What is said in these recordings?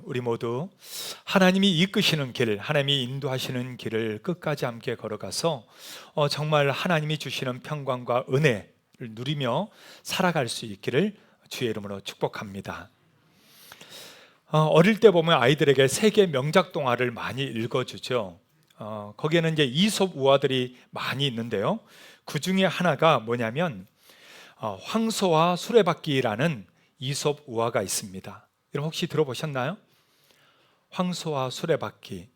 우리 모두 하나님이 이끄시는 길, 하나님이 인도하시는 길을 끝까지 함께 걸어가서 정말 하나님이 주시는 평강과 은혜를 누리며 살아갈 수 있기를 주의 이름으로 축복합니다. 어릴 때 보면 아이들에게 세계 명작 동화를 많이 읽어주죠. 거기에는 이제 이솝 우화들이 많이 있는데요. 그 중에 하나가 뭐냐면 황소와 수레바퀴라는 이솝 우화가 있습니다. 여러분 혹시 들어보셨나요? 황소와 수레바퀴.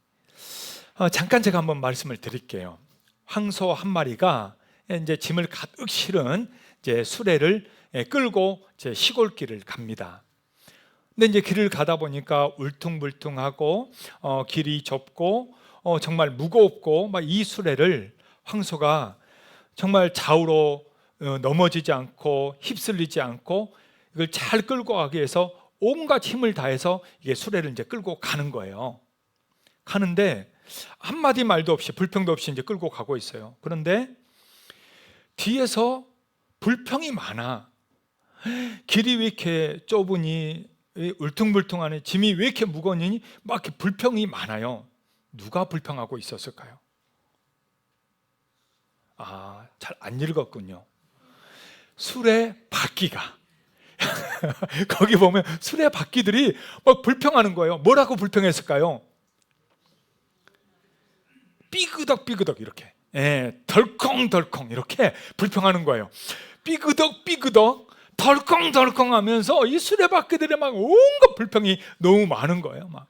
잠깐 제가 한번 말씀을 드릴게요. 황소 한 마리가 이제 짐을 가득 실은 이제 수레를 끌고 이제 시골길을 갑니다. 근데 이제 길을 가다 보니까 울퉁불퉁하고 길이 좁고 정말 무겁고 막 이 수레를 황소가 정말 좌우로 넘어지지 않고 휩쓸리지 않고 이걸 잘 끌고 가기 위해서 온갖 힘을 다해서 이게 수레를 이제 끌고 가는 거예요. 가는데 한마디 말도 없이 불평도 없이 이제 끌고 가고 있어요. 그런데 뒤에서 불평이 많아. 길이 왜 이렇게 좁으니, 울퉁불퉁하니, 짐이 왜 이렇게 무거우니 막 이렇게 불평이 많아요. 누가 불평하고 있었을까요? 잘 안 읽었군요. 수레바퀴가 거기 보면 수레바퀴들이 막 불평하는 거예요. 뭐라고 불평했을까요? 삐그덕삐그덕 이렇게, 덜컹덜컹 이렇게 불평하는 거예요. 삐그덕삐그덕 덜컹덜컹 하면서 이 수레바퀴들이 막 온갖 불평이 너무 많은 거예요. 막.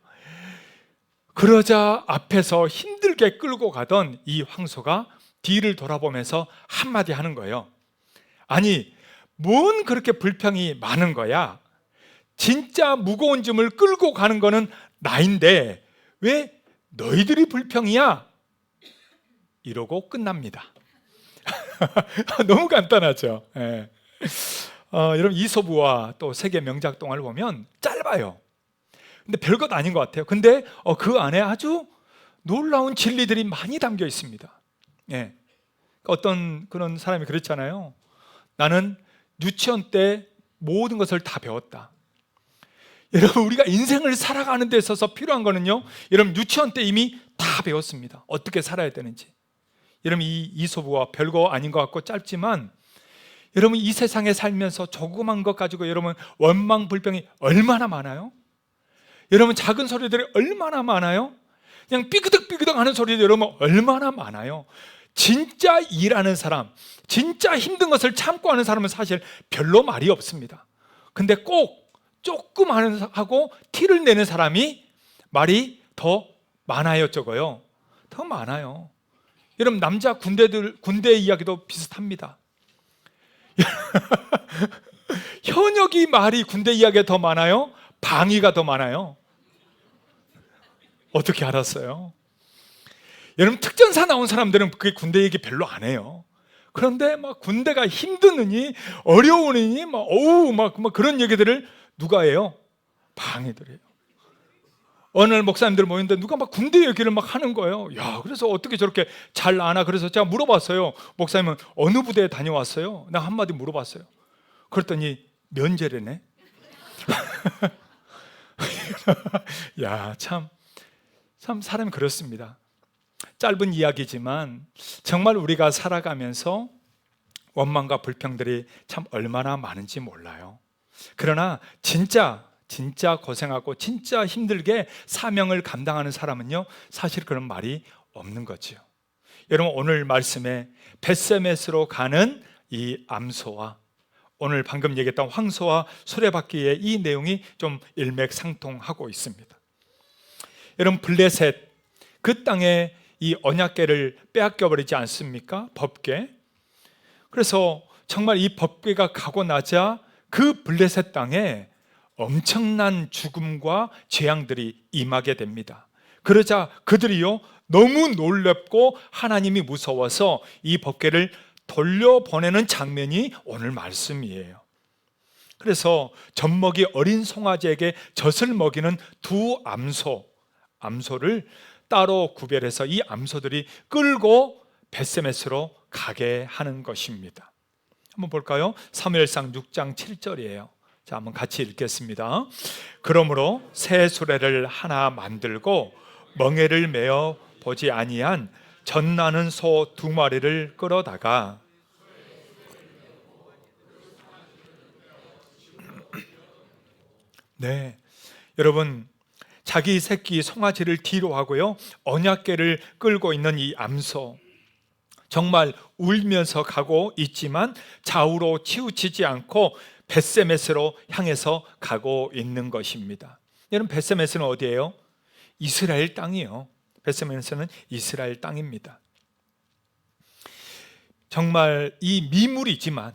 그러자 앞에서 힘들게 끌고 가던 이 황소가 뒤를 돌아보면서 한마디 하는 거예요. 아니, 뭔 그렇게 불평이 많은 거야? 진짜 무거운 짐을 끌고 가는 거는 나인데 왜 너희들이 불평이야? 이러고 끝납니다. 너무 간단하죠. 여러분 이솝 우화 또 세계 명작 동화를 보면 짧아요. 근데 별것 아닌 것 같아요. 근데 그 안에 아주 놀라운 진리들이 많이 담겨 있습니다. 어떤 그런 사람이 그랬잖아요. 나는 유치원 때 모든 것을 다 배웠다. 여러분 우리가 인생을 살아가는 데 있어서 필요한 거는요, 여러분 유치원 때 이미 다 배웠습니다. 어떻게 살아야 되는지. 여러분 이 이솝 우화 별거 아닌 것 같고 짧지만 여러분 이 세상에 살면서 조그만 것 가지고 여러분 원망 불평이 얼마나 많아요? 여러분 작은 소리들이 얼마나 많아요? 그냥 삐그덕삐그덕 하는 소리도 여러분 얼마나 많아요? 진짜 일하는 사람, 진짜 힘든 것을 참고 하는 사람은 사실 별로 말이 없습니다. 근데 꼭 조금 하고 티를 내는 사람이 말이 더 많아요, 적어요? 더 많아요. 여러분 남자 군대 이야기도 비슷합니다. 현역이 말이 군대 이야기가 더 많아요? 방위가 더 많아요? 어떻게 알았어요? 여러분 특전사 나온 사람들은 그 군대 얘기 별로 안 해요. 그런데 막 군대가 힘드느니 어려우느니 막 그런 얘기들을 누가 해요? 방위들이에요. 어느 날 목사님들 모였는데 누가 막 군대 얘기를 막 하는 거예요. 야, 그래서 어떻게 저렇게 잘 아나? 그래서 제가 물어봤어요. 목사님은 어느 부대에 다녀왔어요? 나 한마디 물어봤어요. 그랬더니 면제래네. 야, 참 사람이 그렇습니다. 짧은 이야기지만 정말 우리가 살아가면서 원망과 불평들이 참 얼마나 많은지 몰라요. 그러나 진짜 고생하고 진짜 힘들게 사명을 감당하는 사람은요, 사실 그런 말이 없는 거죠. 여러분 오늘 말씀에 벳세메스로 가는 이 암소와 오늘 방금 얘기했던 황소와 수레바퀴의 이 내용이 좀 일맥상통하고 있습니다. 여러분 블레셋, 그 땅에 이 언약궤를 빼앗겨 버리지 않습니까? 법궤. 그래서 정말 이 법궤가 가고 나자 그 블레셋 땅에 엄청난 죽음과 재앙들이 임하게 됩니다. 그러자 그들이요 너무 놀랍고 하나님이 무서워서 이 법궤를 돌려보내는 장면이 오늘 말씀이에요. 그래서 젖먹이 어린 송아지에게 젖을 먹이는 두 암소를 따로 구별해서 이 암소들이 끌고 벳세메스로 가게 하는 것입니다. 한번 볼까요? 사무엘상 6장 7절이에요. 자, 한번 같이 읽겠습니다. 그러므로 새 수레를 하나 만들고 멍에를 메어 보지 아니한 젖나는 소 2마리를 끌어다가 네, 여러분 자기 새끼 송아지를 뒤로 하고요 언약궤를 끌고 있는 이 암소 정말 울면서 가고 있지만 좌우로 치우치지 않고 벳세메스로 향해서 가고 있는 것입니다. 여러분 벳세메스는 어디예요? 이스라엘 땅이요. 벳세메스는 이스라엘 땅입니다. 정말 이 미물이지만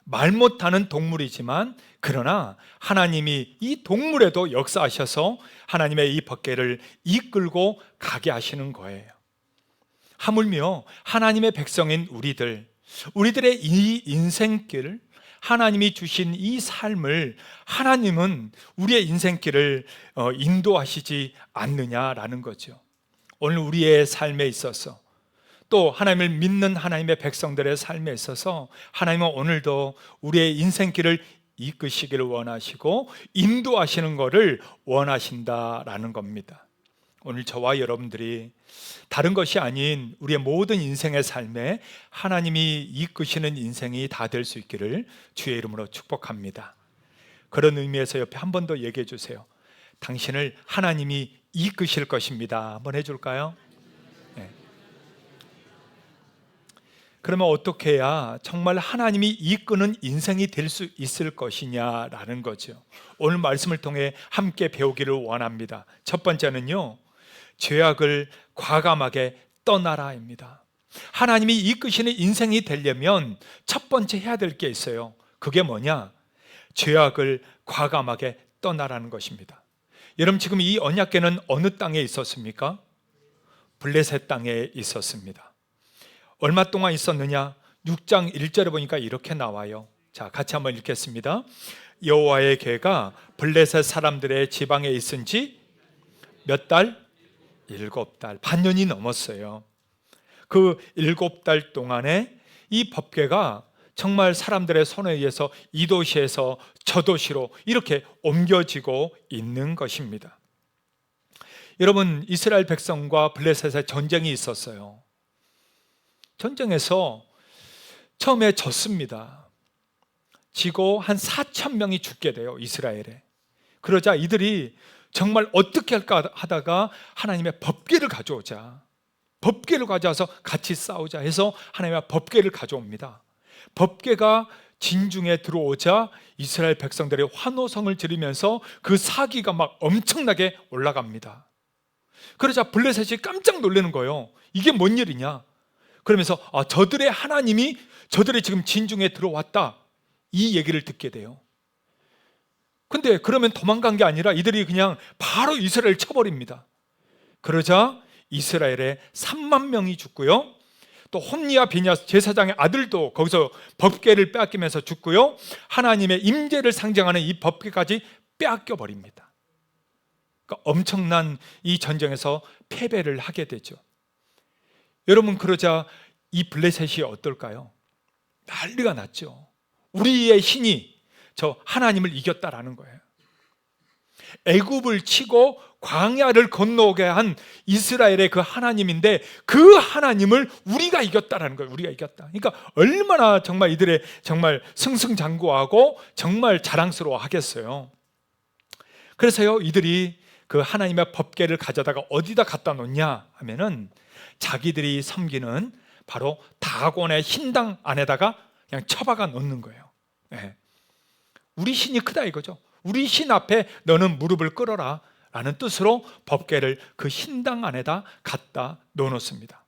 말 못하는 동물이지만 그러나 하나님이 이 동물에도 역사하셔서 하나님의 이 법궤를 이끌고 가게 하시는 거예요. 하물며 하나님의 백성인 우리들의 이 인생길, 하나님이 주신 이 삶을 하나님은 우리의 인생길을 인도하시지 않느냐라는 거죠. 오늘 우리의 삶에 있어서 또 하나님을 믿는 하나님의 백성들의 삶에 있어서 하나님은 오늘도 우리의 인생길을 이끄시기를 원하시고 인도하시는 것을 원하신다라는 겁니다. 오늘 저와 여러분들이 다른 것이 아닌 우리의 모든 인생의 삶에 하나님이 이끄시는 인생이 다 될 수 있기를 주의 이름으로 축복합니다. 그런 의미에서 옆에 한 번 더 얘기해 주세요. 당신을 하나님이 이끄실 것입니다. 한번 해줄까요? 네. 그러면 어떻게 해야 정말 하나님이 이끄는 인생이 될 수 있을 것이냐라는 거죠. 오늘 말씀을 통해 함께 배우기를 원합니다. 첫 번째는요, 죄악을 과감하게 떠나라입니다. 하나님이 이끄시는 인생이 되려면 첫 번째 해야 될 게 있어요. 그게 뭐냐? 죄악을 과감하게 떠나라는 것입니다. 여러분 지금 이 언약궤는 어느 땅에 있었습니까? 블레셋 땅에 있었습니다. 얼마 동안 있었느냐? 6장 1절에 보니까 이렇게 나와요. 자, 같이 한번 읽겠습니다. 여호와의 궤가 블레셋 사람들의 지방에 있은 지 몇 달? 7달, 반년이 넘었어요. 그 7달 동안에 이 법궤가 정말 사람들의 손에 의해서 이 도시에서 저 도시로 이렇게 옮겨지고 있는 것입니다. 여러분, 이스라엘 백성과 블레셋의 전쟁이 있었어요. 전쟁에서 처음에 졌습니다. 지고 한 4,000명이 죽게 돼요, 이스라엘에. 그러자 이들이 정말 어떻게 할까 하다가 하나님의 법궤를 가져오자, 법궤를 가져와서 같이 싸우자 해서 하나님의 법궤를 가져옵니다. 법궤가 진중에 들어오자 이스라엘 백성들이 환호성을 지르면서 그 사기가 막 엄청나게 올라갑니다. 그러자 블레셋이 깜짝 놀라는 거예요. 이게 뭔 일이냐? 그러면서 저들의 하나님이 저들의 지금 진중에 들어왔다, 이 얘기를 듣게 돼요. 근데 그러면 도망간 게 아니라 이들이 그냥 바로 이스라엘을 쳐버립니다. 그러자 이스라엘에 3만 명이 죽고요, 또 홈리와 비냐스 제사장의 아들도 거기서 법궤를 빼앗기면서 죽고요, 하나님의 임재를 상징하는 이 법궤까지 빼앗겨 버립니다. 그러니까 엄청난 이 전쟁에서 패배를 하게 되죠. 여러분, 그러자 이 블레셋이 어떨까요? 난리가 났죠. 우리의 신이 저 하나님을 이겼다라는 거예요. 애굽을 치고 광야를 건너오게 한 이스라엘의 그 하나님인데 그 하나님을 우리가 이겼다라는 거예요. 우리가 이겼다. 그러니까 얼마나 정말 이들의 정말 승승장구하고 정말 자랑스러워 하겠어요. 그래서요, 이들이 그 하나님의 법궤를 가져다가 어디다 갖다 놓냐 하면은 자기들이 섬기는 바로 다곤의 흰당 안에다가 그냥 처박아 놓는 거예요. 네. 우리 신이 크다 이거죠. 우리 신 앞에 너는 무릎을 꿇어라 라는 뜻으로 법궤를 그 흰당 안에다 갖다 놓습니다.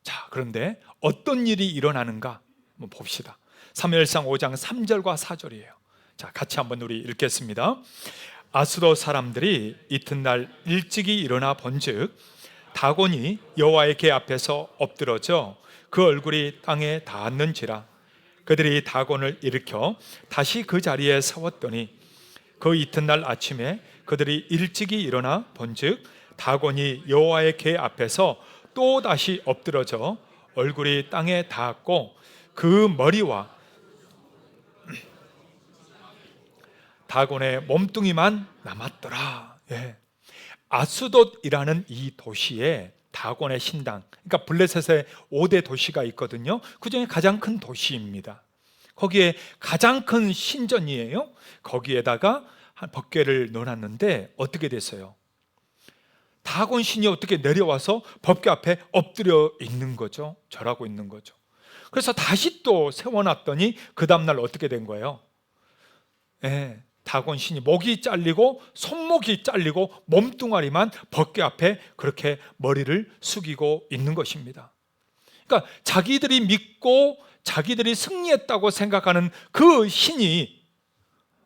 자, 그런데 어떤 일이 일어나는가 한번 봅시다. 사무엘상 5장 3절과 4절이에요. 자, 같이 한번 우리 읽겠습니다. 아수도 사람들이 이튿날 일찍이 일어나 본즉 다곤이 여호와의 궤 앞에서 엎드러져 그 얼굴이 땅에 닿았는지라. 그들이 다곤을 일으켜 다시 그 자리에 세웠더니 그 이튿날 아침에 그들이 일찍이 일어나 본즉 다곤이 여호와의 궤 앞에서 또 다시 엎드러져 얼굴이 땅에 닿았고 그 머리와 다곤의 몸뚱이만 남았더라. 예. 아스돗이라는 이 도시에 다곤의 신당, 그러니까 블레셋의 5대 도시가 있거든요. 그 중에 가장 큰 도시입니다. 거기에 가장 큰 신전이에요. 거기에다가 법궤를 넣어놨는데 어떻게 됐어요? 다곤 신이 어떻게 내려와서 법궤 앞에 엎드려 있는 거죠. 절하고 있는 거죠. 그래서 다시 또 세워놨더니 그 다음날 어떻게 된 거예요? 예, 다곤 신이 목이 잘리고 손목이 잘리고 몸뚱아리만 법궤 앞에 그렇게 머리를 숙이고 있는 것입니다. 그러니까 자기들이 믿고 자기들이 승리했다고 생각하는 그 신이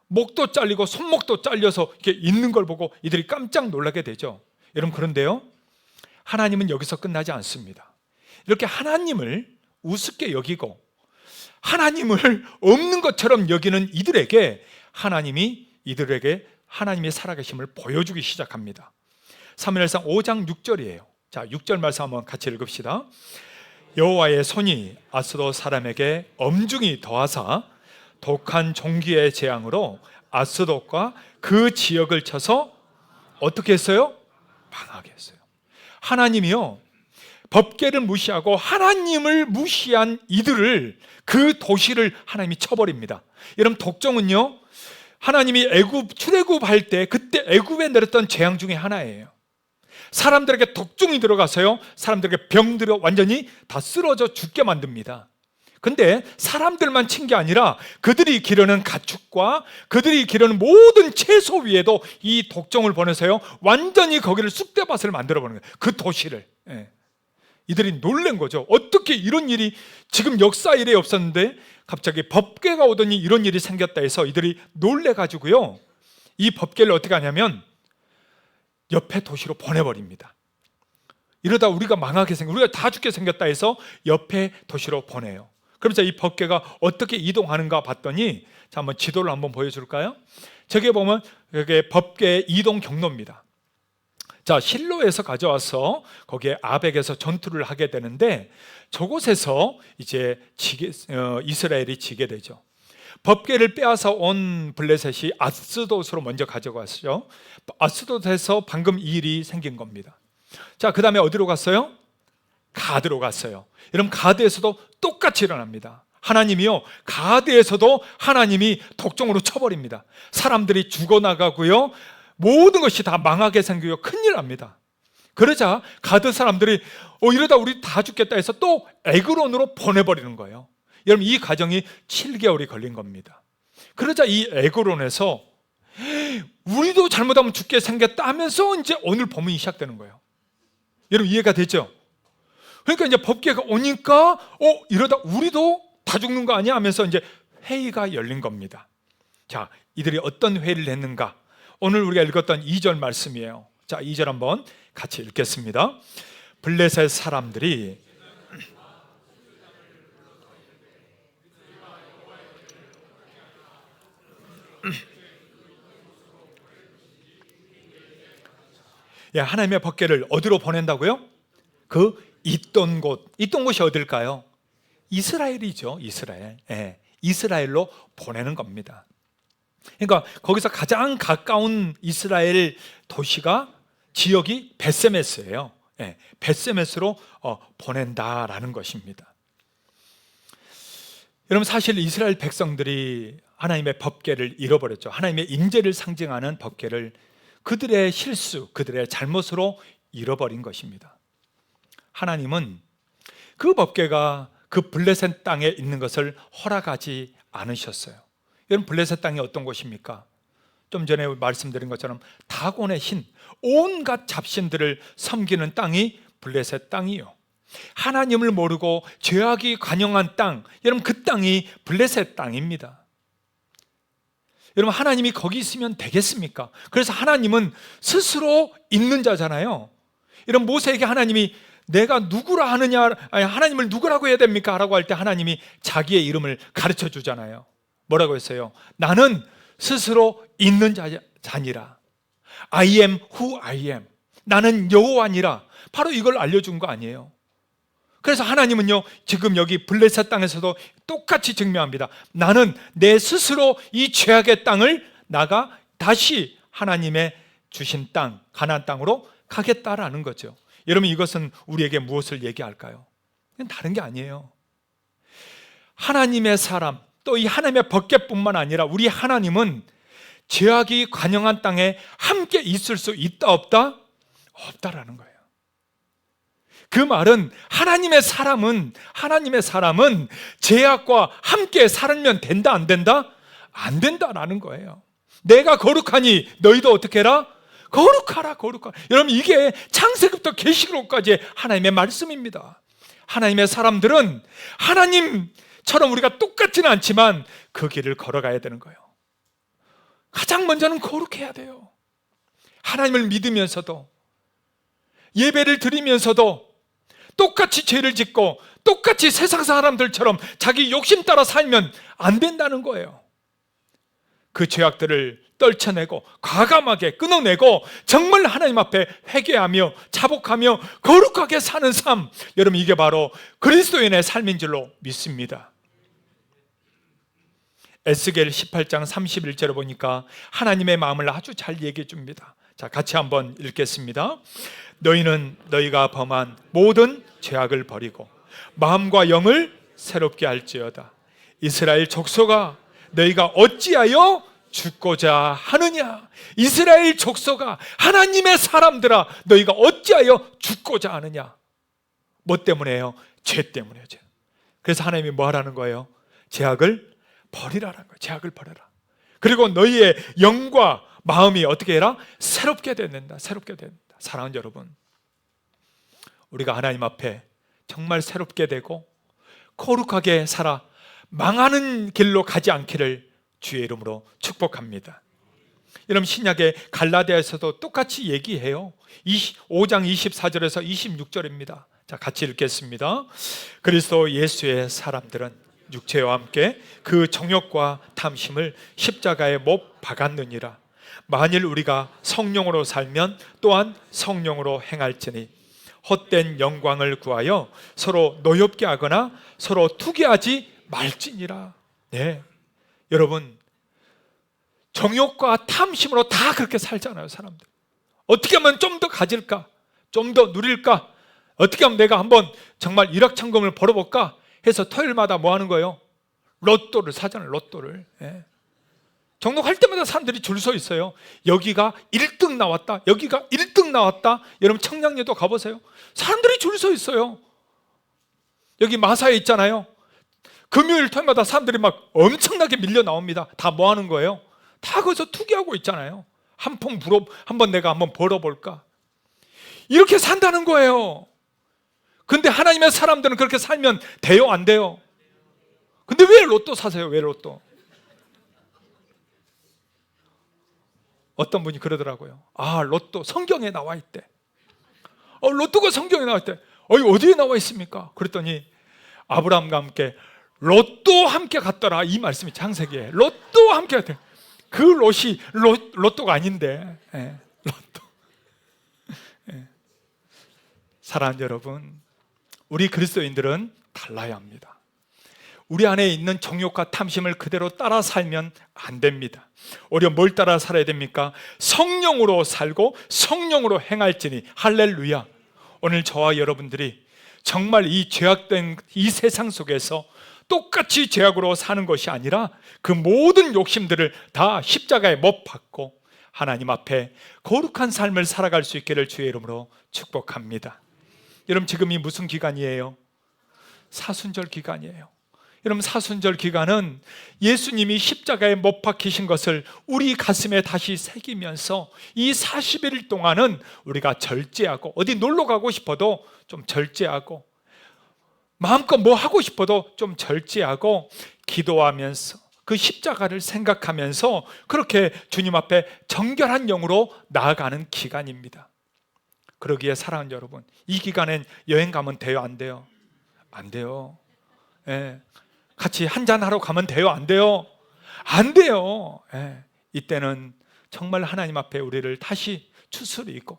목도 잘리고 손목도 잘려서 이렇게 있는 걸 보고 이들이 깜짝 놀라게 되죠. 여러분, 그런데요, 하나님은 여기서 끝나지 않습니다. 이렇게 하나님을 우습게 여기고 하나님을 없는 것처럼 여기는 이들에게 하나님이 하나님의 살아계심을 보여주기 시작합니다. 사무엘상 5장 6절이에요. 자, 6절 말씀 한번 같이 읽읍시다. 여호와의 손이 아스돗 사람에게 엄중히 더하사 독한 종기의 재앙으로 아스돗과 그 지역을 쳐서 어떻게 했어요? 망하게 했어요. 하나님이요, 법궤를 무시하고 하나님을 무시한 이들을, 그 도시를 하나님이 쳐버립니다. 여러분, 독종은요, 하나님이 출애굽할 때 그때 애굽에 내렸던 재앙 중에 하나예요. 사람들에게 독종이 들어가서요, 사람들에게 병들어 완전히 다 쓰러져 죽게 만듭니다. 근데 사람들만 친 게 아니라 그들이 기르는 가축과 그들이 기르는 모든 채소 위에도 이 독종을 보내서요, 완전히 거기를 쑥대밭을 만들어 버리는 거예요. 그 도시를. 예. 이들이 놀란 거죠. 어떻게 이런 일이 지금 역사 이래 없었는데 갑자기 법궤가 오더니 이런 일이 생겼다 해서 이들이 놀래가지고요, 이 법궤를 어떻게 하냐면 옆에 도시로 보내버립니다. 이러다 우리가 망하게 우리가 다 죽게 생겼다 해서 옆에 도시로 보내요. 그러면서 이 법궤가 어떻게 이동하는가 봤더니, 자, 한번 지도를 한번 보여줄까요? 저기 보면 여기 법궤 이동 경로입니다. 자, 실로에서 가져와서 거기에 아벡에서 전투를 하게 되는데, 저곳에서 이제 이스라엘이 지게 되죠. 법궤를 빼앗아 온 블레셋이 아스돗으로 먼저 가져갔죠. 아스돗에서 방금 이 일이 생긴 겁니다. 자, 그 다음에 어디로 갔어요? 가드로 갔어요. 여러분, 가드에서도 똑같이 일어납니다. 하나님이요, 가드에서도 하나님이 독종으로 쳐버립니다. 사람들이 죽어나가고요, 모든 것이 다 망하게 생기고 큰일 납니다. 그러자 가드 사람들이 이러다 우리 다 죽겠다 해서 또 에그론으로 보내버리는 거예요. 여러분, 이 과정이 7개월이 걸린 겁니다. 그러자 이 에그론에서 우리도 잘못하면 죽게 생겼다 하면서 이제 오늘 본문이 시작되는 거예요. 여러분, 이해가 되죠? 그러니까 이제 법궤가 오니까 이러다 우리도 다 죽는 거 아니야 하면서 이제 회의가 열린 겁니다. 자, 이들이 어떤 회의를 했는가? 오늘 우리가 읽었던 2절 말씀이에요. 자, 2절 한번 같이 읽겠습니다. 블레셋 사람들이 하나님의 법궤를 어디로 보낸다고요? 그 있던 곳이 어딜까요? 이스라엘이죠. 이스라엘. 이스라엘로 보내는 겁니다. 그러니까 거기서 가장 가까운 이스라엘 도시가 지역이 벳세메스예요. 벳세메스로 보낸다라는 것입니다. 여러분, 사실 이스라엘 백성들이 하나님의 법궤를 잃어버렸죠. 하나님의 인재를 상징하는 법궤를 그들의 실수, 그들의 잘못으로 잃어버린 것입니다. 하나님은 그 법궤가 그 블레셋 땅에 있는 것을 허락하지 않으셨어요. 여러분, 블레셋 땅이 어떤 곳입니까? 좀 전에 말씀드린 것처럼 다곤의 신, 온갖 잡신들을 섬기는 땅이 블레셋 땅이요, 하나님을 모르고 죄악이 관영한 땅, 여러분, 그 땅이 블레셋 땅입니다. 여러분, 하나님이 거기 있으면 되겠습니까? 그래서 하나님은 스스로 있는 자잖아요. 여러분, 모세에게 하나님이 내가 누구라 하느냐, 하나님을 누구라고 해야 됩니까? 라고 할 때 하나님이 자기의 이름을 가르쳐 주잖아요. 뭐라고 했어요? 나는 스스로 있는 자니라. I am who I am. 나는 여호와니라. 바로 이걸 알려준 거 아니에요? 그래서 하나님은요, 지금 여기 블레셋 땅에서도 똑같이 증명합니다. 나는 내 스스로 이 죄악의 땅을 나가 다시 하나님의 주신 땅, 가나안 땅으로 가겠다라는 거죠. 여러분, 이것은 우리에게 무엇을 얘기할까요? 그건 다른 게 아니에요. 하나님의 사람, 또 이 하나님의 법궤뿐만 아니라 우리 하나님은 죄악이 관영한 땅에 함께 있을 수 있다 없다? 없다라는 거예요. 그 말은 하나님의 사람은 죄악과 함께 살면 된다 안 된다? 안 된다라는 거예요. 내가 거룩하니 너희도 어떻게 해라? 거룩하라. 여러분, 이게 창세기부터 계시록까지 하나님의 말씀입니다. 하나님의 사람들은 하나님처럼 우리가 똑같지는 않지만 그 길을 걸어가야 되는 거예요. 가장 먼저는 거룩해야 돼요. 하나님을 믿으면서도, 예배를 드리면서도 똑같이 죄를 짓고 똑같이 세상 사람들처럼 자기 욕심 따라 살면 안 된다는 거예요. 그 죄악들을 떨쳐내고 과감하게 끊어내고 정말 하나님 앞에 회개하며 자복하며 거룩하게 사는 삶, 여러분, 이게 바로 그리스도인의 삶인 줄로 믿습니다. 에스겔 18장 31절에 보니까 하나님의 마음을 아주 잘 얘기해 줍니다. 자, 같이 한번 읽겠습니다. 너희는 너희가 범한 모든 죄악을 버리고 마음과 영을 새롭게 할지어다. 이스라엘 족속아, 너희가 어찌하여 죽고자 하느냐? 이스라엘 족속아, 하나님의 사람들아, 너희가 어찌하여 죽고자 하느냐? 뭐 때문에요? 죄 때문이에요. 죄. 그래서 하나님이 뭐 하라는 거예요? 죄악을 버리라는 거예요. 죄악을 버려라. 그리고 너희의 영과 마음이 어떻게 해라? 새롭게 된다. 새롭게 된다. 사랑하는 여러분, 우리가 하나님 앞에 정말 새롭게 되고 거룩하게 살아 망하는 길로 가지 않기를 주의 이름으로 축복합니다. 여러분, 신약의 갈라디아에서도 똑같이 얘기해요. 5장 24절에서 26절입니다. 자, 같이 읽겠습니다. 그리스도 예수의 사람들은 육체와 함께 그 정욕과 탐심을 십자가에 못 박았느니라. 만일 우리가 성령으로 살면 또한 성령으로 행할지니 헛된 영광을 구하여 서로 노엽게 하거나 서로 투기하지 말지니라. 네, 여러분, 정욕과 탐심으로 다 그렇게 살잖아요. 사람들 어떻게 하면 좀 더 가질까, 좀 더 누릴까, 어떻게 하면 내가 한번 정말 일확천금을 벌어볼까 해서 토요일마다 뭐 하는 거예요? 로또를 사잖아요. 로또를. 예. 정독할 때마다 사람들이 줄 서 있어요. 여기가 1등 나왔다, 여기가 1등 나왔다. 여러분, 청량리도 가보세요. 사람들이 줄 서 있어요. 여기 마사에 있잖아요. 금요일 토요일마다 사람들이 막 엄청나게 밀려 나옵니다. 다 뭐 하는 거예요? 다 거기서 투기하고 있잖아요. 한번 내가 한번 벌어볼까, 이렇게 산다는 거예요. 근데 하나님의 사람들은 그렇게 살면 돼요, 안 돼요? 근데 왜 로또 사세요? 왜 로또? 어떤 분이 그러더라고요. 아, 로또 성경에 나와 있대. 로또가 성경에 나와 있대. 어디에 나와 있습니까? 그랬더니 아브라함과 함께 로또 함께 갔더라, 이 말씀이 창세기에. 로또 함께 갔대. 그 롯이 로또가 아닌데. 예, 로또. 예. 사랑하는 여러분, 우리 그리스도인들은 달라야 합니다. 우리 안에 있는 정욕과 탐심을 그대로 따라 살면 안 됩니다. 오히려 뭘 따라 살아야 됩니까? 성령으로 살고 성령으로 행할지니. 할렐루야. 오늘 저와 여러분들이 정말 이 죄악된 이 세상 속에서 똑같이 죄악으로 사는 것이 아니라 그 모든 욕심들을 다 십자가에 못 박고 하나님 앞에 거룩한 삶을 살아갈 수 있기를 주의 이름으로 축복합니다. 여러분, 지금이 무슨 기간이에요? 사순절 기간이에요. 여러분, 사순절 기간은 예수님이 십자가에 못 박히신 것을 우리 가슴에 다시 새기면서 이 40일 동안은 우리가 절제하고, 어디 놀러 가고 싶어도 좀 절제하고, 마음껏 뭐 하고 싶어도 좀 절제하고, 기도하면서 그 십자가를 생각하면서 그렇게 주님 앞에 정결한 영으로 나아가는 기간입니다. 그러기에 사랑하는 여러분, 이 기간엔 여행 가면 돼요, 안 돼요? 안 돼요. 예. 같이 한잔하러 가면 돼요, 안 돼요? 안 돼요. 예. 이때는 정말 하나님 앞에 우리를 다시 추스리고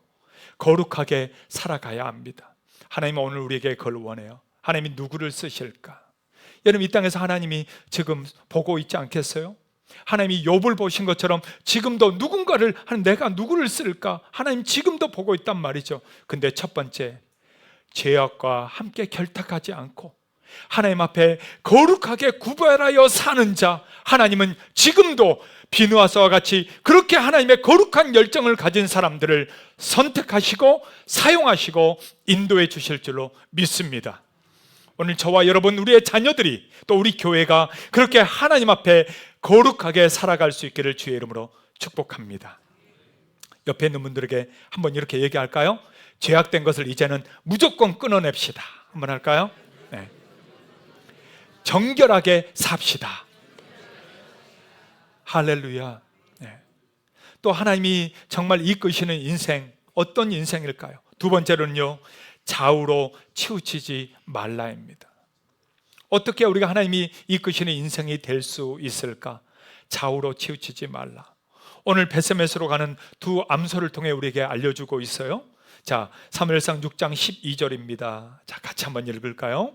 거룩하게 살아가야 합니다. 하나님은 오늘 우리에게 그걸 원해요. 하나님이 누구를 쓰실까? 여러분, 이 땅에서 하나님이 지금 보고 있지 않겠어요? 하나님이 욥을 보신 것처럼 지금도 누군가를, 내가 누구를 쓸까? 하나님 지금도 보고 있단 말이죠. 근데 첫 번째, 죄악과 함께 결탁하지 않고 하나님 앞에 거룩하게 구별하여 사는 자, 하나님은 지금도 비누아스와 같이 그렇게 하나님의 거룩한 열정을 가진 사람들을 선택하시고 사용하시고 인도해 주실 줄로 믿습니다. 오늘 저와 여러분, 우리의 자녀들이, 또 우리 교회가 그렇게 하나님 앞에 거룩하게 살아갈 수 있기를 주의 이름으로 축복합니다. 옆에 있는 분들에게 한번 이렇게 얘기할까요? 죄악된 것을 이제는 무조건 끊어냅시다. 한번 할까요? 네. 정결하게 삽시다. 할렐루야. 네. 또 하나님이 정말 이끄시는 인생, 어떤 인생일까요? 두 번째로는요, 좌우로 치우치지 말라입니다. 어떻게 우리가 하나님이 이끄시는 인생이 될 수 있을까? 좌우로 치우치지 말라. 오늘 베세메스로 가는 두 암소를 통해 우리에게 알려주고 있어요. 자, 사무엘상 6장 12절입니다. 자, 같이 한번 읽을까요?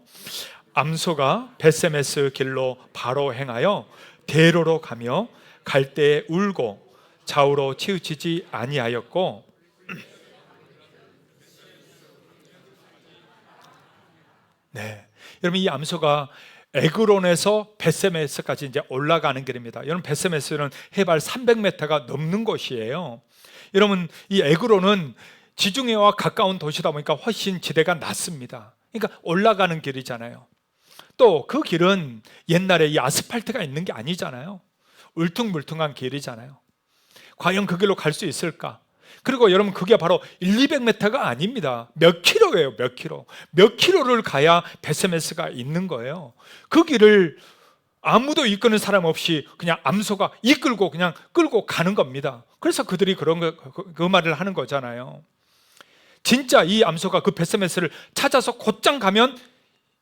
암소가 베세메스 길로 바로 행하여 대로로 가며 갈 때에 울고 좌우로 치우치지 아니하였고, 네, 여러분, 이 암소가 에그론에서 베세메스까지 이제 올라가는 길입니다. 여러분, 베세메스는 해발 300m가 넘는 곳이에요. 여러분, 이 에그론은 지중해와 가까운 도시다 보니까 훨씬 지대가 낮습니다. 그러니까 올라가는 길이잖아요. 또 그 길은 옛날에 이 아스팔트가 있는 게 아니잖아요. 울퉁불퉁한 길이잖아요. 과연 그 길로 갈 수 있을까? 그리고 여러분, 그게 바로 200m가 아닙니다. 몇 킬로예요, 몇 킬로. 몇 킬로를 가야 베세메스가 있는 거예요. 그 길을 아무도 이끄는 사람 없이 그냥 암소가 이끌고 그냥 끌고 가는 겁니다. 그래서 그들이 그 말을 하는 거잖아요. 진짜 이 암소가 그 베세메스를 찾아서 곧장 가면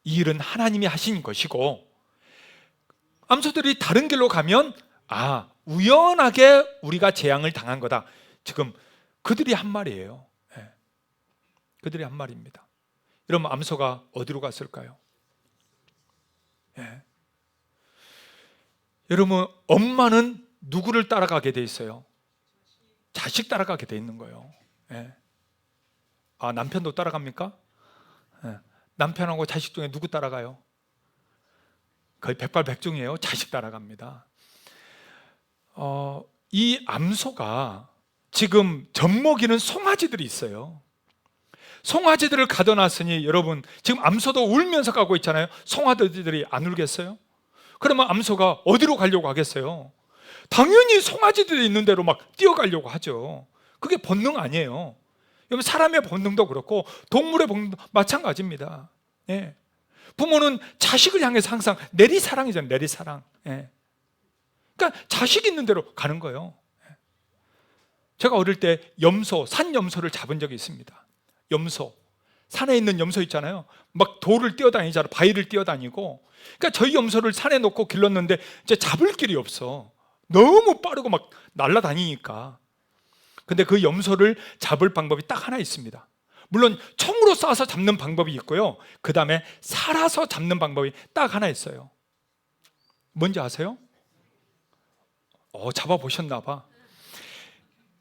이 일은 하나님이 하신 것이고, 암소들이 다른 길로 가면 우연하게 우리가 재앙을 당한 거다. 지금 그들이 한 말이에요. 네. 그들이 한 말입니다. 여러분, 암소가 어디로 갔을까요? 네. 여러분, 엄마는 누구를 따라가게 돼 있어요? 자식 따라가게 돼 있는 거예요. 네. 남편도 따라갑니까? 네. 남편하고 자식 중에 누구 따라가요? 거의 백발백중이에요. 자식 따라갑니다. 이 암소가 지금 젖먹이는 송아지들이 있어요. 송아지들을 가둬놨으니 여러분, 지금 암소도 울면서 가고 있잖아요. 송아지들이 안 울겠어요? 그러면 암소가 어디로 가려고 하겠어요? 당연히 송아지들이 있는 대로 막 뛰어가려고 하죠. 그게 본능 아니에요. 여러분, 사람의 본능도 그렇고 동물의 본능도 마찬가지입니다. 예. 부모는 자식을 향해서 항상 내리사랑이잖아요. 내리사랑. 예. 그러니까 자식 있는 대로 가는 거예요. 제가 어릴 때 산염소를 잡은 적이 있습니다. 염소, 산에 있는 염소 있잖아요. 막 돌을 뛰어다니잖아요. 바위를 뛰어다니고. 그러니까 저희 염소를 산에 놓고 길렀는데 이제 잡을 길이 없어. 너무 빠르고 막 날아다니니까. 근데 그 염소를 잡을 방법이 딱 하나 있습니다. 물론 총으로 쏴서 잡는 방법이 있고요, 그 다음에 살아서 잡는 방법이 딱 하나 있어요. 뭔지 아세요? 잡아보셨나 봐.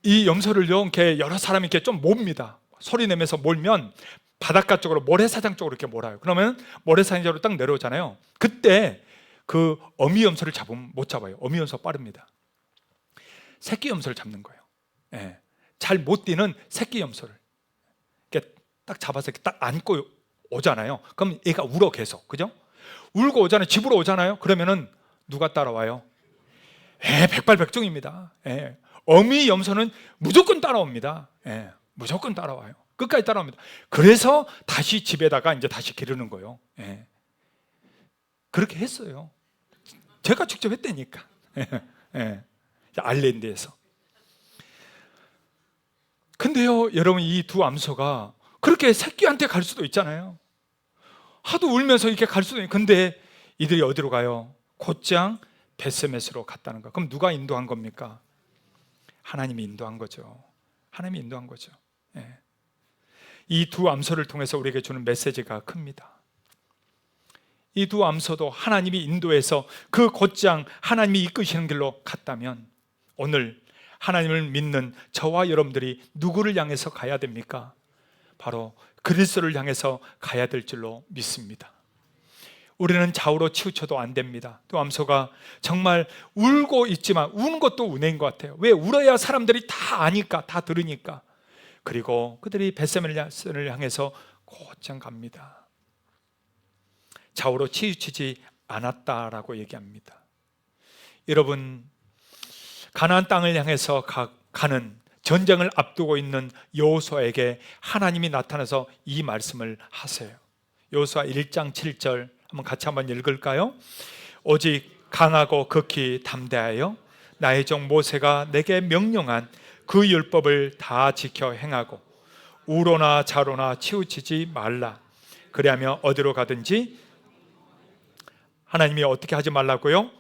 이 염소를요, 이렇게 여러 사람이 이렇게 좀 몹니다. 소리 내면서 몰면 바닷가 쪽으로, 모래사장 쪽으로 이렇게 몰아요. 그러면 모래사장으로 딱 내려오잖아요. 그때 그 어미 염소를 잡으면 못 잡아요. 어미 염소 빠릅니다. 새끼 염소를 잡는 거예요. 예. 잘 못 뛰는 새끼 염소를 이렇게 딱 잡아서 이렇게 딱 안고 오잖아요. 그럼 얘가 울어 계속, 그죠? 울고 오잖아요. 집으로 오잖아요. 그러면은 누가 따라와요? 백발백중입니다. 예. 어미 염소는 무조건 따라옵니다. 예. 무조건 따라와요. 끝까지 따라옵니다. 그래서 다시 집에다가 이제 다시 기르는 거예요. 예. 그렇게 했어요. 제가 직접 했다니까. 예. 아일랜드에서. 근데요, 여러분, 이 두 암소가 그렇게 새끼한테 갈 수도 있잖아요. 하도 울면서 이렇게 갈 수도 있는데, 근데 이들이 어디로 가요? 곧장 베세메스로 갔다는 거. 그럼 누가 인도한 겁니까? 하나님이 인도한 거죠. 하나님이 인도한 거죠. 예. 이 두 암소를 통해서 우리에게 주는 메시지가 큽니다. 이 두 암소도 하나님이 인도해서 그 곧장 하나님이 이끄시는 길로 갔다면 오늘 하나님을 믿는 저와 여러분들이 누구를 향해서 가야 됩니까? 바로 그리스도를 향해서 가야 될 줄로 믿습니다. 우리는 좌우로 치우쳐도 안 됩니다. 또 암소가 정말 울고 있지만 우는 것도 은혜인 것 같아요. 왜? 울어야 사람들이 다 아니까, 다 들으니까. 그리고 그들이 벳세멜을 향해서 곧장 갑니다. 좌우로 치우치지 않았다라고 얘기합니다. 여러분, 가나안 땅을 향해서 가는 전쟁을 앞두고 있는 여호수아에게 하나님이 나타나서 이 말씀을 하세요. 여호수아 1장 7절 한번 읽을까요? 오직 강하고 극히 담대하여 나의 종 모세가 내게 명령한 그 율법을 다 지켜 행하고 우로나 좌로나 치우치지 말라. 그리하면 어디로 가든지, 하나님이 어떻게 하지 말라고요?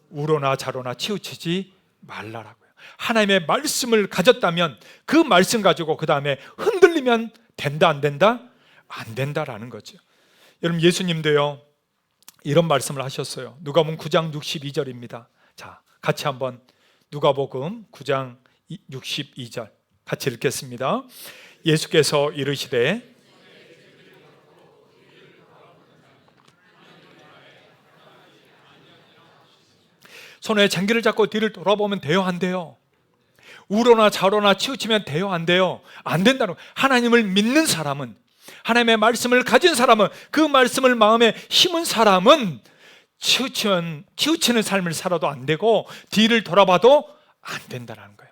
우로나 좌로나 치우치지 말라라고요. 하나님의 말씀을 가졌다면 그 말씀 가지고 그 다음에 흔들리면 된다 안 된다? 안 된다라는 거죠. 여러분, 예수님도요 이런 말씀을 하셨어요. 누가복음 9장 62절입니다. 자, 같이 한번 누가복음 9장 62절 같이 읽겠습니다. 예수께서 이르시되 손에 쟁기를 잡고 뒤를 돌아보면 돼요, 안 돼요? 우로나 좌로나 치우치면 돼요, 안 돼요? 안 된다는 거예요. 하나님을 믿는 사람은, 하나님의 말씀을 가진 사람은, 그 말씀을 마음에 심은 사람은 치우치는 삶을 살아도 안 되고 뒤를 돌아봐도 안 된다는 거예요.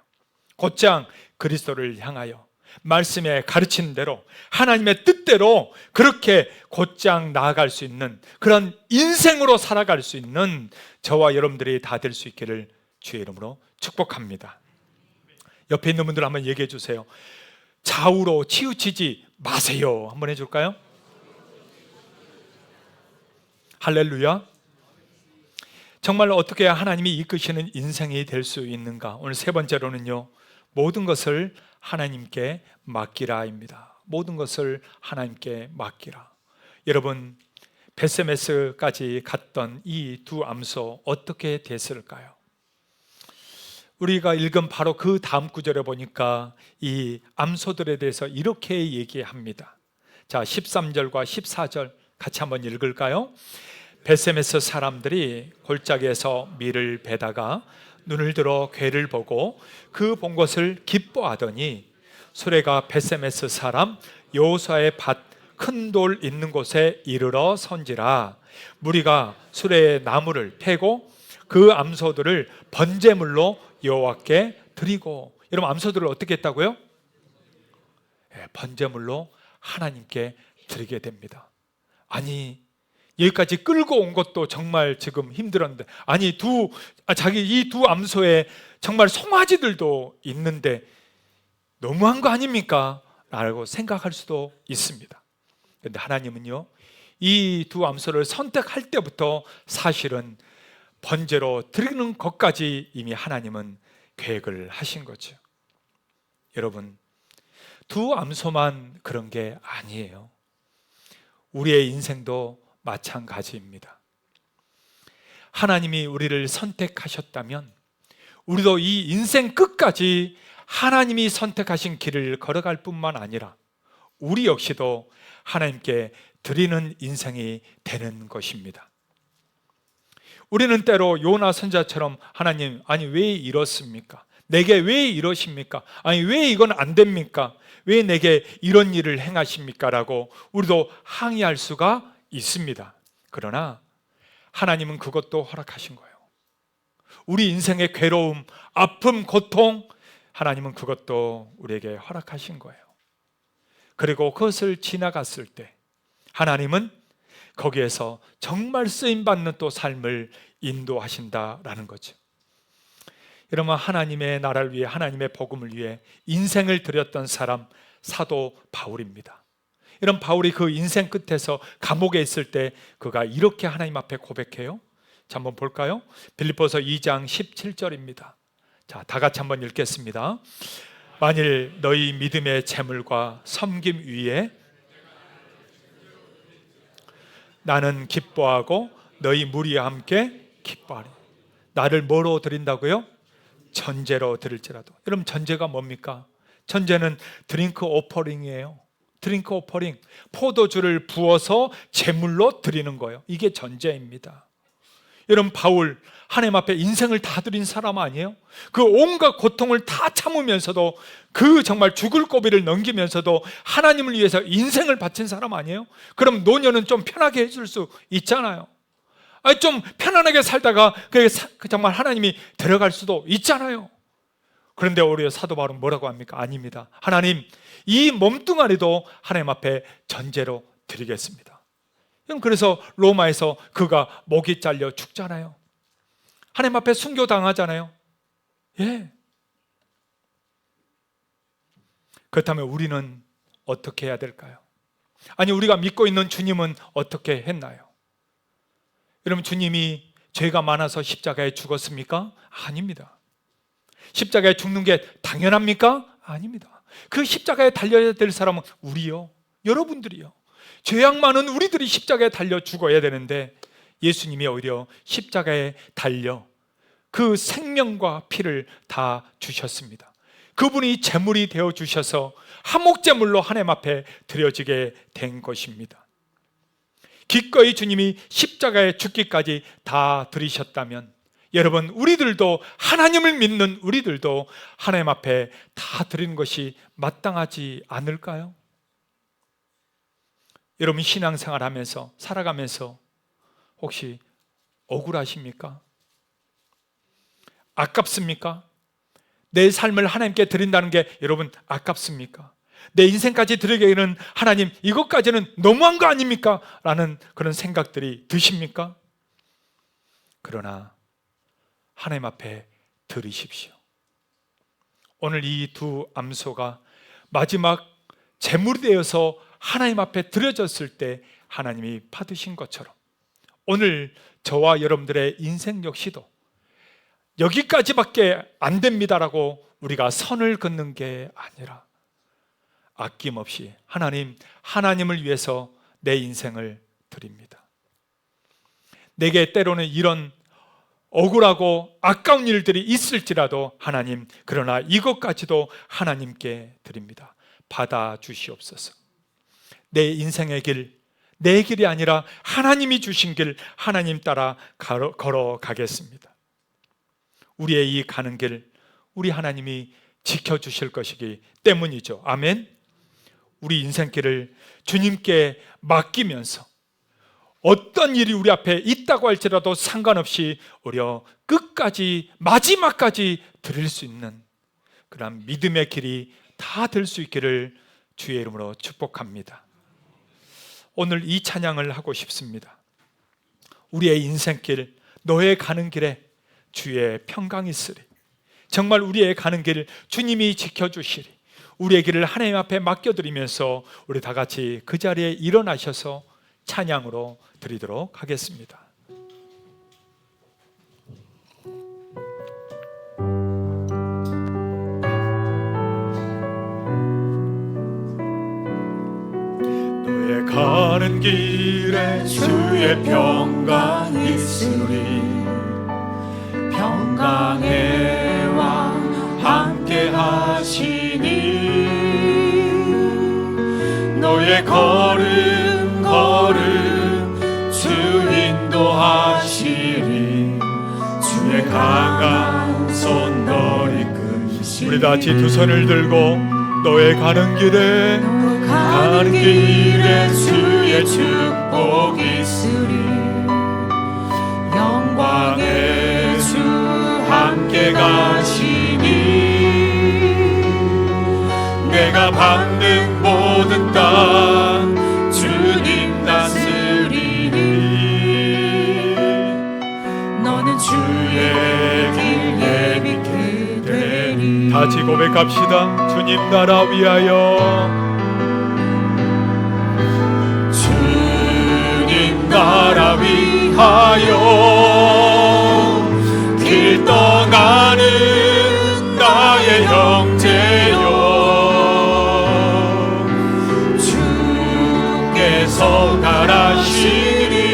곧장 그리스도를 향하여 말씀에 가르치는 대로 하나님의 뜻대로 그렇게 곧장 나아갈 수 있는 그런 인생으로 살아갈 수 있는 저와 여러분들이 다 될 수 있기를 주의 이름으로 축복합니다. 옆에 있는 분들 한번 얘기해 주세요. 좌우로 치우치지 마세요. 한번 해줄까요? 할렐루야. 정말 어떻게 하나님이 이끄시는 인생이 될 수 있는가? 오늘 세 번째로는요, 모든 것을 하나님께 맡기라입니다. 모든 것을 하나님께 맡기라. 여러분, 벳세메스까지 갔던 이 두 암소 어떻게 됐을까요? 우리가 읽은 바로 그 다음 구절에 보니까 이 암소들에 대해서 이렇게 얘기합니다. 자, 13절과 14절 같이 한번 읽을까요? 벳세메스 사람들이 골짜기에서 밀을 베다가 눈을 들어 괴를 보고 그 본 것을 기뻐하더니 수레가 벳세메스 사람 여호수아의 밭 큰 돌 있는 곳에 이르러 선지라. 무리가 수레의 나무를 패고 그 암소들을 번제물로 여호와께 드리고. 여러분, 암소들을 어떻게 했다고요? 번제물로 하나님께 드리게 됩니다. 아니, 여기까지 끌고 온 것도 정말 지금 힘들었는데, 아니 이 두 암소에 정말 송아지들도 있는데 너무한 거 아닙니까? 라고 생각할 수도 있습니다. 그런데 하나님은요, 이 두 암소를 선택할 때부터 사실은 번제로 드리는 것까지 이미 하나님은 계획을 하신 거죠. 여러분, 두 암소만 그런 게 아니에요. 우리의 인생도 마찬가지입니다. 하나님이 우리를 선택하셨다면 우리도 이 인생 끝까지 하나님이 선택하신 길을 걸어갈 뿐만 아니라 우리 역시도 하나님께 드리는 인생이 되는 것입니다. 우리는 때로 요나 선지자처럼 하나님, 아니 왜 이렇습니까? 내게 왜 이러십니까? 아니 왜 이건 안 됩니까? 왜 내게 이런 일을 행하십니까? 라고 우리도 항의할 수가 있습니다. 그러나 하나님은 그것도 허락하신 거예요. 우리 인생의 괴로움, 아픔, 고통, 하나님은 그것도 우리에게 허락하신 거예요. 그리고 그것을 지나갔을 때 하나님은 거기에서 정말 쓰임받는 또 삶을 인도하신다라는 거죠. 여러분, 하나님의 나라를 위해, 하나님의 복음을 위해 인생을 드렸던 사람, 사도 바울입니다. 이런 바울이 그 인생 끝에서 감옥에 있을 때 그가 이렇게 하나님 앞에 고백해요. 자, 한번 볼까요? 빌립보서 2장 17절입니다. 자, 다 같이 한번 읽겠습니다. 만일 너희 믿음의 재물과 섬김 위에 나는 기뻐하고 너희 무리와 함께 기뻐하리. 나를 뭐로 드린다고요? 전제로 드릴지라도. 여러분, 전제가 뭡니까? 전제는 드링크 오퍼링이에요. 드링크 오퍼링, 포도주를 부어서 제물로 드리는 거예요. 이게 전제입니다. 여러분, 바울 하나님 앞에 인생을 다 드린 사람 아니에요? 그 온갖 고통을 다 참으면서도, 그 정말 죽을 고비를 넘기면서도 하나님을 위해서 인생을 바친 사람 아니에요? 그럼 노년은 좀 편하게 해줄 수 있잖아요. 아니, 좀 편안하게 살다가 정말 하나님이 데려갈 수도 있잖아요. 그런데 우리 사도 바울은 뭐라고 합니까? 아닙니다. 하나님, 이 몸뚱아리도 하나님 앞에 전제로 드리겠습니다. 그래서 로마에서 그가 목이 잘려 죽잖아요. 하나님 앞에 순교당하잖아요. 예. 그렇다면 우리는 어떻게 해야 될까요? 아니, 우리가 믿고 있는 주님은 어떻게 했나요? 여러분, 주님이 죄가 많아서 십자가에 죽었습니까? 아닙니다. 십자가에 죽는 게 당연합니까? 아닙니다. 그 십자가에 달려야 될 사람은 우리요, 여러분들이요. 죄악 많은 우리들이 십자가에 달려 죽어야 되는데, 예수님이 오히려 십자가에 달려 그 생명과 피를 다 주셨습니다. 그분이 제물이 되어 주셔서 화목제물로 하나님 앞에 드려지게 된 것입니다. 기꺼이 주님이 십자가에 죽기까지 다 드리셨다면, 여러분, 우리들도, 하나님을 믿는 우리들도 하나님 앞에 다 드리는 것이 마땅하지 않을까요? 여러분, 신앙생활 하면서, 살아가면서 혹시 억울하십니까? 아깝습니까? 내 삶을 하나님께 드린다는 게 여러분 아깝습니까? 내 인생까지 드리기에는 하나님, 이것까지는 너무한 거 아닙니까? 라는 그런 생각들이 드십니까? 그러나 하나님 앞에 드리십시오. 오늘 이 두 암소가 마지막 제물이 되어서 하나님 앞에 드려졌을 때 하나님이 받으신 것처럼, 오늘 저와 여러분들의 인생 역시도 여기까지밖에 안 됩니다라고 우리가 선을 긋는 게 아니라 아낌없이 하나님을 위해서 내 인생을 드립니다. 내게 때로는 이런 억울하고 아까운 일들이 있을지라도 하나님, 그러나 이것까지도 하나님께 드립니다. 받아주시옵소서. 내 인생의 길, 내 길이 아니라 하나님이 주신 길, 하나님 따라 걸어가겠습니다. 우리의 이 가는 길, 우리 하나님이 지켜주실 것이기 때문이죠. 아멘. 우리 인생길을 주님께 맡기면서 어떤 일이 우리 앞에 있다고 할지라도 상관없이 오히려 끝까지, 마지막까지 드릴 수 있는 그런 믿음의 길이 다 될 수 있기를 주의 이름으로 축복합니다. 오늘 이 찬양을 하고 싶습니다. 우리의 인생길, 너의 가는 길에 주의 평강이 있으리. 정말 우리의 가는 길을 주님이 지켜주시리. 우리의 길을 하나님 앞에 맡겨드리면서 우리 다 같이 그 자리에 일어나셔서 찬양으로 드리도록 하겠습니다. 너의 가는 길에 주의 평강이 있으리. 평강의 왕 함께 하시니 너의 걸음 주 인도하시리. 주의 강한 손 너를 이끄시리. 우리 다 같이 두 손을 들고 너의 가는 길에 주의 축복이 있으리. 영광의 주 함께 가시니 내가 받는 모든 땅 주님 다스리니 너는 주의 길 예비케 되리. 다 같이 고백합시다. 주님 나라 위하여, 주님 나라 위하여 길 떠나는 나의 형제여, 주께서 나라시니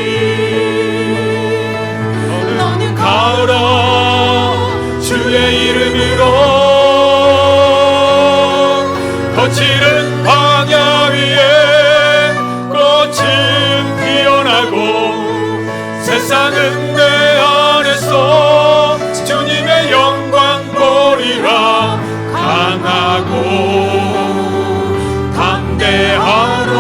거칠은 광야 위에 꽃은 피어나고 세상은 내 안에서 주님의 영광 보리라. 강하고 담대하라.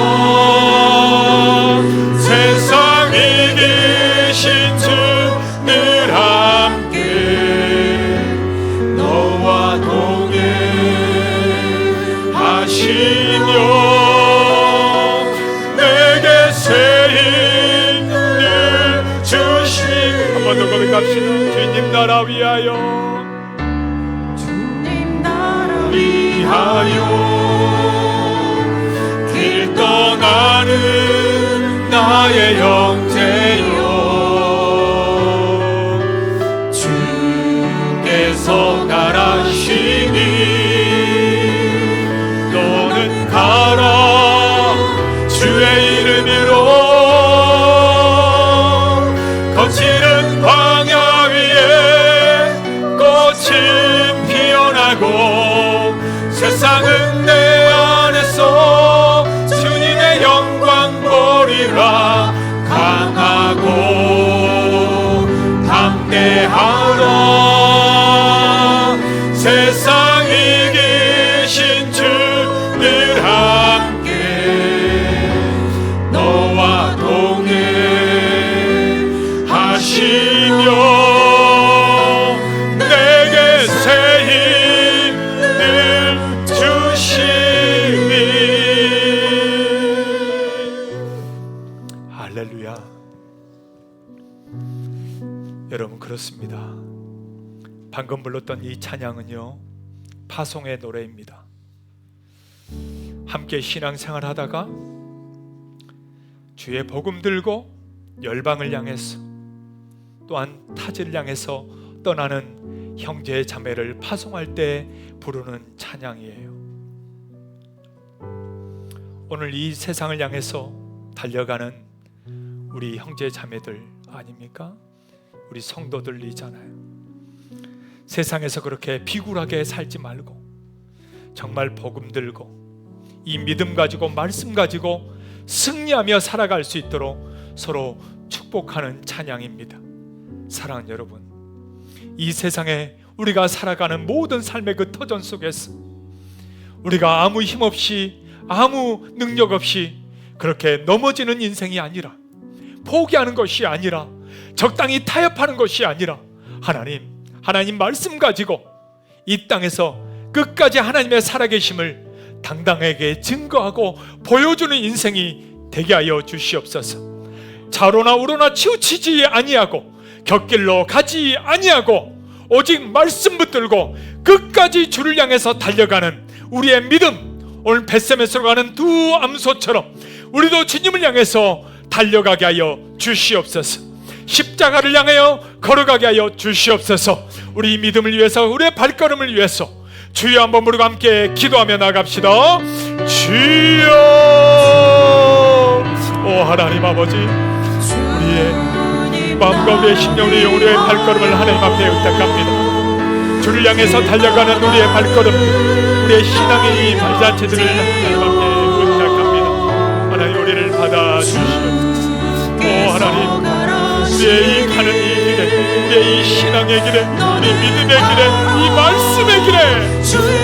세상 이기신 주 늘 함께 너와 동행하시며 내게 새 힘을 주시. 한 번 더 고백합시다. 주님 나라 위하여, 주님 나라 위하여 길 떠나는 나의 형제여, 주께서 가라시니 너는 가라. 주의 이름으로 거칠은 광야 위에 꽃은 피어나고 세상은 내 안에서 주님의 영광 보리라. 강하고 담대하라. 세상 이기신 주 늘 함께 너와 동행하시며 내게 새 힘을 주시니. 할렐루야. 여러분, 그렇습니다. 방금 불렀던 이 찬양은요, 파송의 노래입니다. 함께 신앙생활 하다가 주의 복음 들고 열방을 향해서 또한 타지를 향해서 떠나는 형제 자매를 파송할 때 부르는 찬양이에요. 오늘 이 세상을 향해서 달려가는 우리 형제 자매들 아닙니까? 우리 성도들이잖아요. 세상에서 그렇게 비굴하게 살지 말고 정말 복음 들고 이 믿음 가지고 말씀 가지고 승리하며 살아갈 수 있도록 서로 축복하는 찬양입니다. 사랑하는 여러분, 이 세상에 우리가 살아가는 모든 삶의 그 터전 속에서 우리가 아무 힘 없이 아무 능력 없이 그렇게 넘어지는 인생이 아니라, 포기하는 것이 아니라, 적당히 타협하는 것이 아니라 하나님 말씀 가지고 이 땅에서 끝까지 하나님의 살아계심을 당당하게 증거하고 보여주는 인생이 되게 하여 주시옵소서. 좌로나 우로나 치우치지 아니하고 곁길로 가지 아니하고 오직 말씀 붙들고 끝까지 주를 향해서 달려가는 우리의 믿음, 오늘 벳세메스로 가는 두 암소처럼 우리도 주님을 향해서 달려가게 하여 주시옵소서. 십자가를 향하여 걸어가게 하여 주시옵소서. 우리 믿음을 위해서, 우리의 발걸음을 위해서 주여 한번 부르고 함께 기도하며 나갑시다. 주여, 오 하나님 아버지, 우리의 마음과 우리의 심령, 우리의 영혼의 발걸음을 하나님 앞에 의탁합니다. 주를 향해서 달려가는 우리의 발걸음, 우리의 신앙의 이 발자취들을 하나님 앞에 의탁합니다. 하나님, 우리를 받아주시옵소서. 오 하나님, 우리의 이 가는 이 길에, 우리의 이 신앙의 길에, 우리 믿음의 길에, 이 말씀의 길에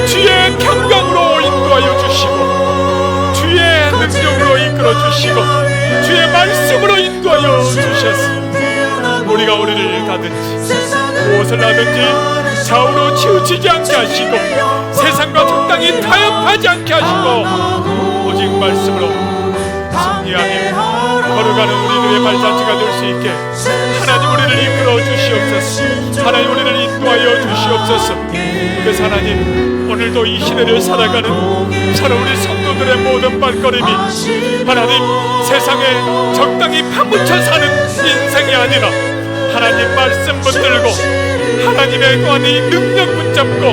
주의 평강으로 인도하여 주시고, 주의 능력으로 이끌어 주시고, 주의 말씀으로 인도하여 주셔서 우리가 우리를 가든지 무엇을 하든지 좌우로 치우치지 않게 하시고, 세상과 적당히 타협하지 않게 하시고, 오직 말씀으로 승리하며 걸어가는 우리들의 발자취가 될 수 있게 하나님 우리를 이끌어 주시옵소서. 하나님 우리를 인도하여 주시옵소서. 그래서 하나님, 오늘도 이 시대를 살아가는 우리 성도들의 모든 발걸음이 하나님 세상에 적당히 파묻혀 사는 인생이 아니라 하나님 말씀 붙들고 하나님의 관이 능력 붙잡고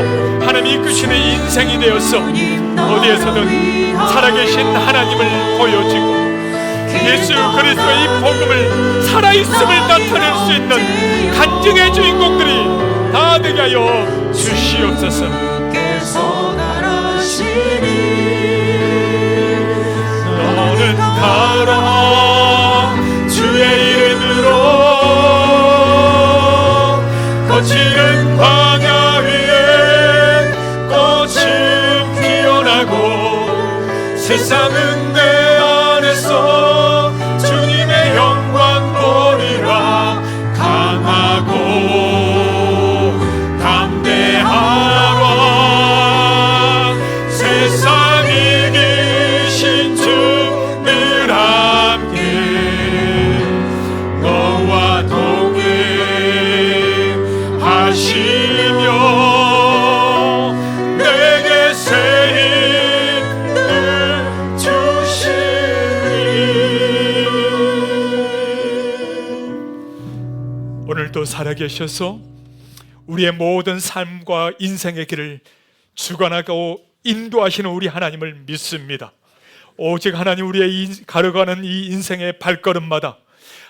하나님 이끄시는 인생이 되어서 어디에서든 살아계신 하나님을 보여주고 예수 그리스도의 이 복음을 살아있음을 나타낼 수 있는 간증의 주인공들이 다 되게 하여 주시옵소서. 세상은 내 안에서 주님의 영광 보리라. 강하고 담대하라. 세상 이기신 주 늘 함께 너와 동행하시며 내게 새 힘을 주시니. 오늘도 살아계셔서 우리의 모든 삶과 인생의 길을 주관하고 인도하시는 우리 하나님을 믿습니다. 오직 하나님, 우리의 가려가는 이 인생의 발걸음마다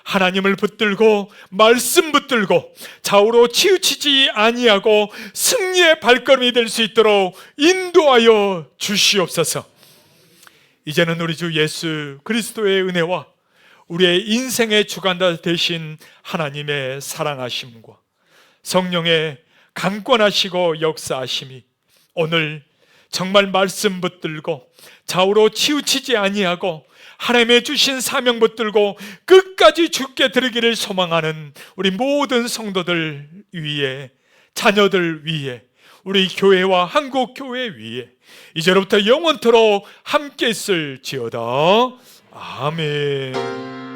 하나님을 붙들고 말씀 붙들고 좌우로 치우치지 아니하고 승리의 발걸음이 될 수 있도록 인도하여 주시옵소서. 이제는 우리 주 예수 그리스도의 은혜와 우리의 인생의 주관자 되신 하나님의 사랑하심과 성령의 강권하시고 역사하심이 오늘 정말 말씀 붙들고 좌우로 치우치지 아니하고 하나님의 주신 사명 붙들고 끝까지 주께 드리기를 소망하는 우리 모든 성도들 위에, 자녀들 위에, 우리 교회와 한국 교회 위에 이제로부터 영원토록 함께 있을지어다. 아멘.